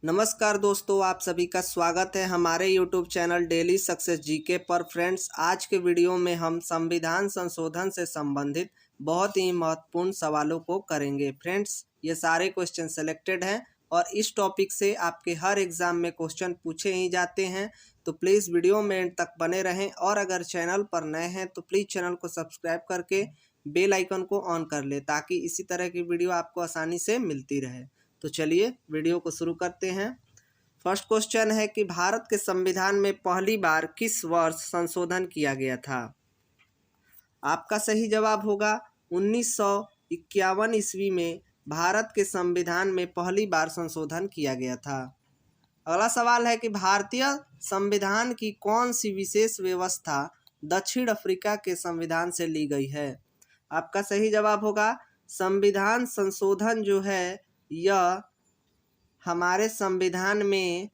नमस्कार दोस्तों, आप सभी का स्वागत है हमारे YouTube channel daily success GK पर। फ्रेंड्स, आज के वीडियो में हम संविधान संशोधन से संबंधित बहुत ही महत्वपूर्ण सवालों को करेंगे। फ्रेंड्स, ये सारे क्वेश्चन सेलेक्टेड हैं और इस टॉपिक से आपके हर एग्ज़ाम में क्वेश्चन पूछे ही जाते हैं, तो प्लीज़ वीडियो में एंड तक बने रहें। और अगर चैनल पर नए हैं तो प्लीज़ चैनल को सब्सक्राइब करके बेल आइकन को ऑन कर ले, ताकि इसी तरह की वीडियो आपको आसानी से मिलती रहे। तो चलिए वीडियो को शुरू करते हैं। फर्स्ट क्वेश्चन है कि भारत के संविधान में पहली बार किस वर्ष संशोधन किया गया था? आपका सही जवाब होगा 1951 ईस्वी में भारत के संविधान में पहली बार संशोधन किया गया था। अगला सवाल है कि भारतीय संविधान की कौन सी विशेष व्यवस्था दक्षिण अफ्रीका के संविधान से ली गई है? आपका सही जवाब होगा संविधान संशोधन जो है यह हमारे संविधान में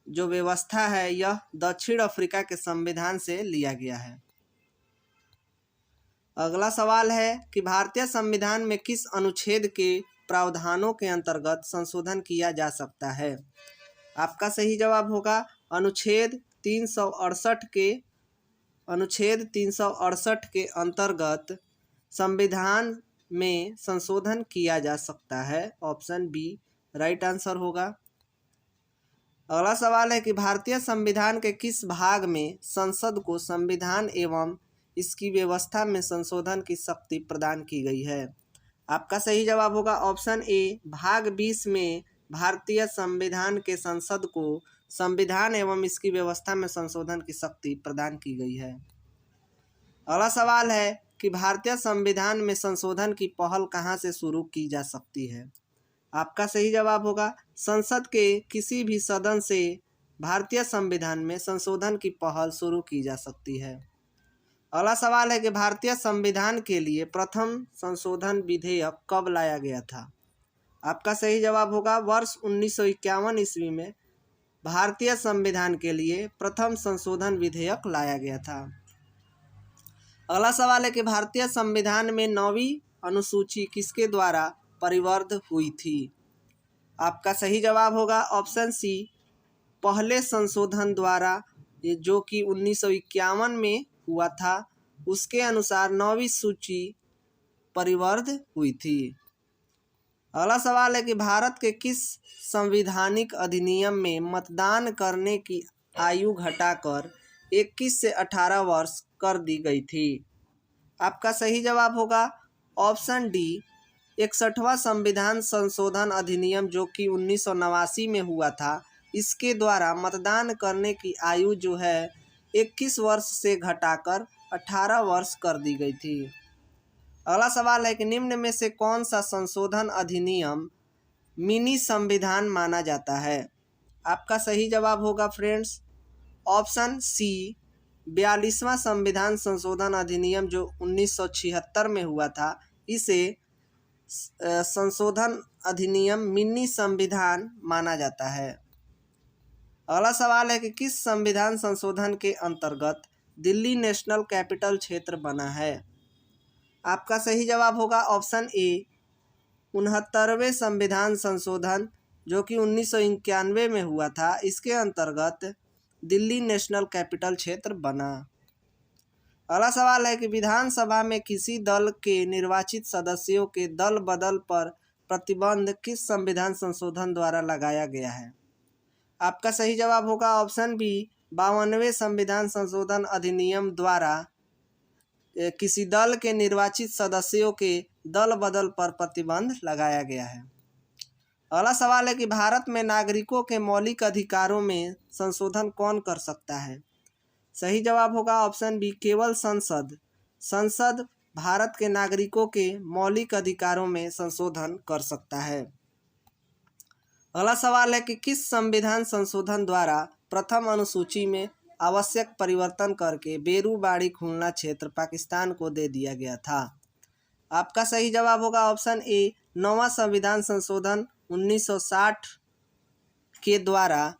जो व्यवस्था है यह दक्षिण अफ्रीका के संविधान से लिया गया है। अगला सवाल है कि भारतीय संविधान में किस अनुच्छेद के प्रावधानों के अंतर्गत संशोधन किया जा सकता है? आपका सही जवाब होगा अनुच्छेद 368 के अंतर्गत संविधान में संशोधन किया जा सकता है। ऑप्शन बी राइट आंसर होगा। अगला सवाल है कि भारतीय संविधान के किस भाग में संसद को संविधान एवं इसकी व्यवस्था में संशोधन की शक्ति प्रदान की गई है? आपका सही जवाब होगा ऑप्शन ए भाग 20 में भारतीय संविधान के संसद को संविधान एवं इसकी व्यवस्था में संशोधन की शक्ति प्रदान की गई है। अगला सवाल है कि भारतीय संविधान में संशोधन की पहल कहाँ से शुरू की जा सकती है? आपका सही जवाब होगा संसद के किसी भी सदन से भारतीय संविधान में संशोधन की पहल शुरू की जा सकती है। अगला सवाल है कि भारतीय संविधान के लिए प्रथम संशोधन विधेयक कब लाया गया था? आपका सही जवाब होगा वर्ष 1951 ईस्वी में भारतीय संविधान के लिए प्रथम संशोधन विधेयक लाया गया था। अगला सवाल है कि भारतीय संविधान में 9वीं अनुसूची किसके द्वारा परिवर्ध हुई थी? आपका सही जवाब होगा ऑप्शन सी पहले संशोधन द्वारा, जो कि 1951 में हुआ था, उसके अनुसार 9वीं सूची परिवर्ध हुई थी। अगला सवाल है कि भारत के किस संवैधानिक अधिनियम में मतदान करने की आयु घटाकर 21 से 18 वर्ष कर दी गई थी? आपका सही जवाब होगा ऑप्शन डी 61वां संविधान संशोधन अधिनियम, जो कि 1989 में हुआ था, इसके द्वारा मतदान करने की आयु जो है 21 वर्ष से घटाकर 18 वर्ष कर दी गई थी। अगला सवाल है कि निम्न में से कौन सा संशोधन अधिनियम मिनी संविधान माना जाता है? आपका सही जवाब होगा फ्रेंड्स ऑप्शन सी 42वां संविधान संशोधन अधिनियम, जो 1976 में हुआ था, इसे संशोधन अधिनियम मिनी संविधान माना जाता है। अगला सवाल है कि किस संविधान संशोधन के अंतर्गत दिल्ली नेशनल कैपिटल क्षेत्र बना है? आपका सही जवाब होगा ऑप्शन ए 69वें संविधान संशोधन, जो कि 1991 में हुआ था, इसके अंतर्गत दिल्ली नेशनल कैपिटल क्षेत्र बना। अगला सवाल है कि विधानसभा में किसी दल के निर्वाचित सदस्यों के दल बदल पर प्रतिबंध किस संविधान संशोधन द्वारा लगाया गया है? आपका सही जवाब होगा ऑप्शन बी 52वें संविधान संशोधन अधिनियम द्वारा किसी दल के निर्वाचित सदस्यों के दल बदल पर प्रतिबंध लगाया गया है। अगला सवाल है कि भारत में नागरिकों के मौलिक अधिकारों में संशोधन कौन कर सकता है? सही जवाब होगा ऑप्शन बी केवल संसद भारत के नागरिकों के मौलिक अधिकारों में संशोधन कर सकता है। अगला सवाल है कि किस संविधान संशोधन द्वारा प्रथम अनुसूची में आवश्यक परिवर्तन करके बेरूबाड़ी खुलना क्षेत्र पाकिस्तान को दे दिया गया था? आपका सही जवाब होगा ऑप्शन ए 9वां संविधान संशोधन 1960 के द्वारा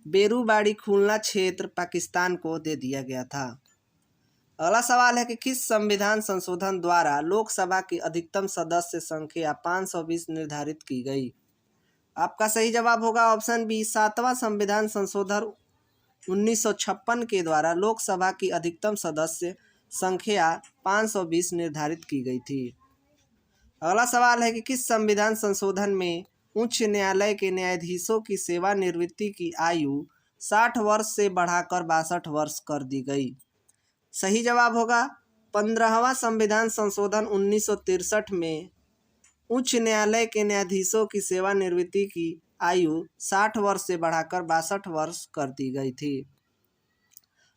बेरूबाड़ी खुलना क्षेत्र पाकिस्तान को दे दिया गया था। अगला सवाल है कि किस संविधान संशोधन द्वारा लोकसभा की अधिकतम सदस्य संख्या 520 निर्धारित की गई? आपका सही जवाब होगा ऑप्शन बी, 7वां संविधान संशोधन 1956 के द्वारा लोकसभा की अधिकतम सदस्य संख्या 520 निर्धारित की गई थी। अगला सवाल है कि किस संविधान संशोधन में उच्च न्यायालय के न्यायाधीशों की सेवानिवृत्ति की आयु 60 वर्ष से बढ़ाकर 62 वर्ष कर दी गई। सही जवाब होगा 15वां संविधान संशोधन 1963 में उच्च न्यायालय के न्यायाधीशों की सेवानिवृत्ति की आयु 60 वर्ष से बढ़ाकर 62 वर्ष कर दी गई थी।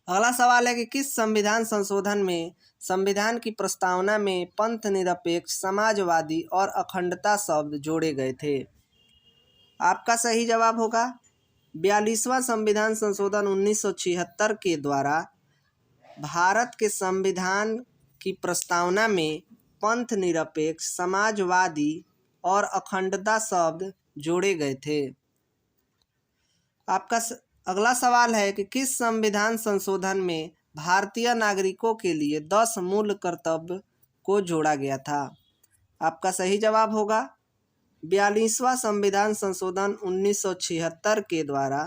अगला सवाल है कि किस संविधान संशोधन में संविधान की प्रस्तावना में पंथ निरपेक्ष, समाजवादी और अखंडता शब्द जोड़े गए थे। आपका सही जवाब होगा 42वां संविधान संशोधन 1976 के द्वारा भारत के संविधान की प्रस्तावना में पंथ निरपेक्ष, समाजवादी और अखंडता शब्द जोड़े गए थे। आपका अगला सवाल है कि किस संविधान संशोधन में भारतीय नागरिकों के लिए 10 मूल कर्तव्य को जोड़ा गया था। आपका सही जवाब होगा 42वां संविधान संशोधन 1976 के द्वारा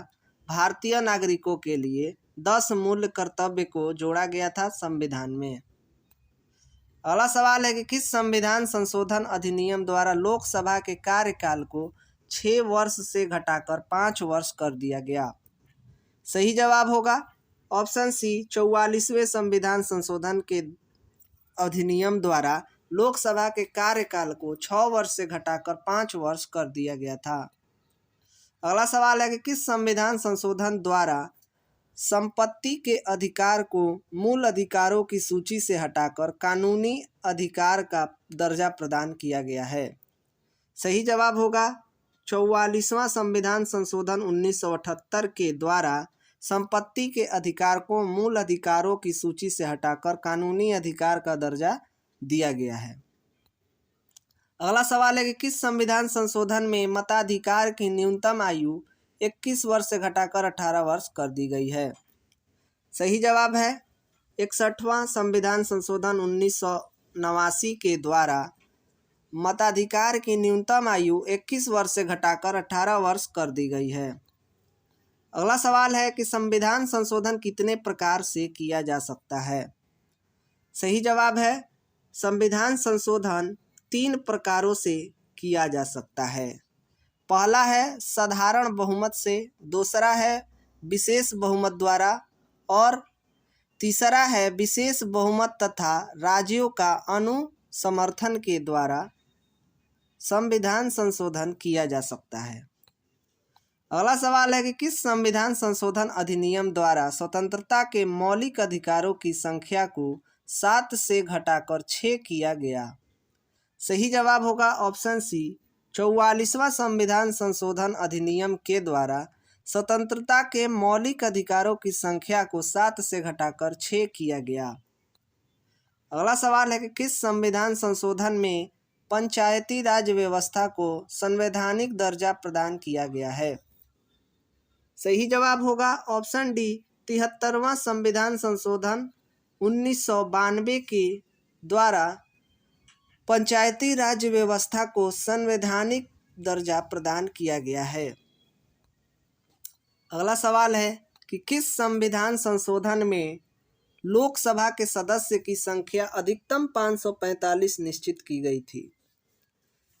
भारतीय नागरिकों के लिए 10 मूल कर्तव्य को जोड़ा गया था संविधान में। अगला सवाल है कि किस संविधान संशोधन अधिनियम द्वारा लोकसभा के कार्यकाल को 6 वर्ष से घटाकर 5 वर्ष कर दिया गया। सही जवाब होगा ऑप्शन सी, 44वें संविधान संशोधन के अधिनियम द्वारा लोकसभा के कार्यकाल को 6 वर्ष से घटाकर 5 वर्ष कर दिया गया था। अगला सवाल है कि किस संविधान संशोधन द्वारा संपत्ति के अधिकार को मूल अधिकारों की सूची से हटाकर कानूनी अधिकार का दर्जा प्रदान किया गया है। सही जवाब होगा 44वां संविधान संशोधन 1978 के द्वारा संपत्ति के अधिकार को मूल अधिकारों की सूची से हटाकर कानूनी अधिकार का दर्जा दिया गया है। अगला सवाल है कि किस संविधान संशोधन में मताधिकार की न्यूनतम आयु 21 वर्ष से घटाकर 18 वर्ष कर दी गई है। सही जवाब है 61वां संविधान संशोधन 1989 के द्वारा मताधिकार की न्यूनतम आयु 21 वर्ष से घटाकर 18 वर्ष कर दी गई है। अगला सवाल है कि संविधान संशोधन कितने प्रकार से किया जा सकता है। सही जवाब है संविधान संशोधन 3 प्रकारों से किया जा सकता है। पहला है साधारण बहुमत से, दूसरा है विशेष बहुमत द्वारा और तीसरा है विशेष बहुमत तथा राज्यों का अनुसमर्थन के द्वारा संविधान संशोधन किया जा सकता है। अगला सवाल है कि किस संविधान संशोधन अधिनियम द्वारा स्वतंत्रता के मौलिक अधिकारों की संख्या को 7 से घटाकर 6 किया गया। सही जवाब होगा ऑप्शन सी, 44वां संविधान संशोधन अधिनियम के द्वारा स्वतंत्रता के मौलिक अधिकारों की संख्या को 7 से घटाकर 6 किया गया। अगला सवाल है कि किस संविधान संशोधन में पंचायती राज व्यवस्था को संवैधानिक दर्जा प्रदान किया गया है। सही जवाब होगा ऑप्शन डी, 73वां संविधान संशोधन 1992 के द्वारा पंचायती राज व्यवस्था को संवैधानिक दर्जा प्रदान किया गया है। अगला सवाल है कि किस संविधान संशोधन में लोकसभा के सदस्य की संख्या अधिकतम 545 निश्चित की गई थी।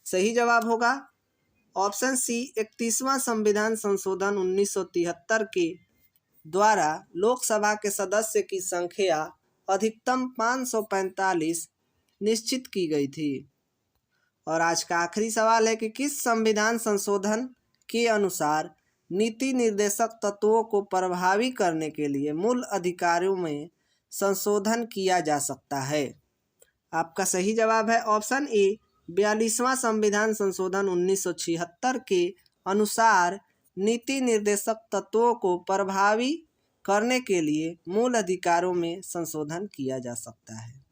सही जवाब होगा ऑप्शन सी, 31वां संविधान संशोधन 1973 के द्वारा लोकसभा के सदस्य की संख्या अधिकतम 545 निश्चित की गई थी। और आज का आखिरी सवाल है कि किस संविधान संशोधन के अनुसार नीति निर्देशक तत्वों को प्रभावी करने के लिए मूल अधिकारों में संशोधन किया जा सकता है। आपका सही जवाब है ऑप्शन ए, 42वां संविधान संशोधन 1976 के अनुसार नीति निर्देशक तत्वों को प्रभावी करने के लिए मूल अधिकारों में संशोधन किया जा सकता है।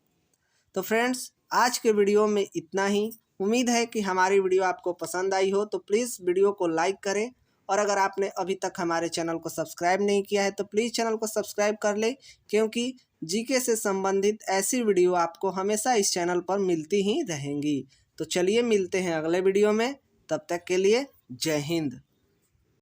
तो फ्रेंड्स, आज के वीडियो में इतना ही। उम्मीद है कि हमारी वीडियो आपको पसंद आई हो, तो प्लीज़ वीडियो को लाइक करें और अगर आपने अभी तक हमारे चैनल को सब्सक्राइब नहीं किया है तो प्लीज़ चैनल को सब्सक्राइब कर लें, क्योंकि जीके से संबंधित ऐसी वीडियो आपको हमेशा इस चैनल पर मिलती ही रहेंगी। तो चलिए मिलते हैं अगले वीडियो में, तब तक के लिए जय हिंद।